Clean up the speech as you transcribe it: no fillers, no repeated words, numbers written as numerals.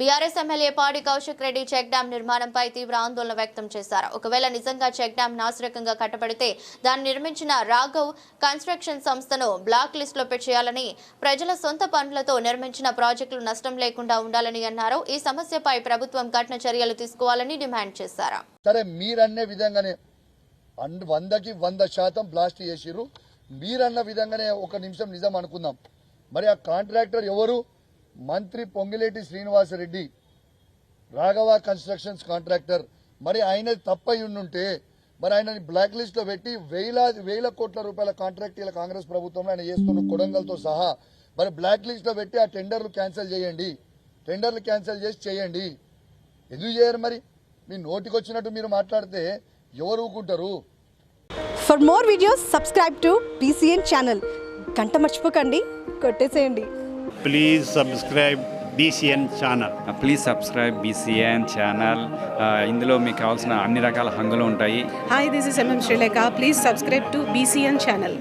BRS MLA పాడి Kaushik Reddy check dam నిర్మాణంపై తీవ్ర ఆందోళన వ్యక్తం చేశారు. ఒకవేళ నిజంగా చెక్ డ్యాం నాసిరకంగా కట్టబడితే దాన్ని నిర్మించిన రాఘవ్ కన్స్ట్రక్షన్ సంస్థను బ్లాక్ లిస్ట్ లో చేయాలని, ప్రజల సొంత పనులతో నిర్మించిన ప్రాజెక్టులు నష్టం లేకుండా ఉండాలని అన్నారు. ఈ సమస్యపై ప్రభుత్వం కఠిన చర్యలు తీసుకోవాలని డిమాండ్ చేశారు. సరే, మీరన్నే విధంగానే 100కి 100% బ్లాస్ట్ చేసిరు. మీరన్న విధంగానే ఒక నిమిషం నిజం అనుకుందాం. మరి ఆ కాంట్రాక్టర్ ఎవరు? మంత్రి పొంగిలేటి శ్రీనివాసరెడ్డి, రాఘవ కన్స్ట్రక్షన్స్ కాంట్రాక్టర్. మరి ఆయన తప్పై ఉండుంటే మరి ఆయనని బ్లాక్ లిస్ట్ లో పెట్టి వేల కోట్ల రూపాయల కాంట్రాక్ట్ ఇలా కాంగ్రెస్ ప్రభుత్వంలో ఆయన చేస్తున్న కొడంగల్తో సహా మరి బ్లాక్ లిస్ట్ లో పెట్టి ఆ టెండర్లు క్యాన్సిల్ చేయండి. టెండర్లు క్యాన్సిల్ చేసి చేయండి. ఎందుకు చేయరు? మరి మీ నోటికి వచ్చినట్టు మీరు మాట్లాడితే ఎవరు ఊరుకుంటారు? For more videos subscribe to BCN channel. గంట మర్చిపోకండి, కొట్టేసేయండి. Please subscribe BCN channel. Please subscribe BCN channel. ఇందులో మీకు కావాల్సిన అన్ని రకాల హంగులు ఉంటాయి. Hi, this is MM Sri Lanka. Please subscribe to BCN channel.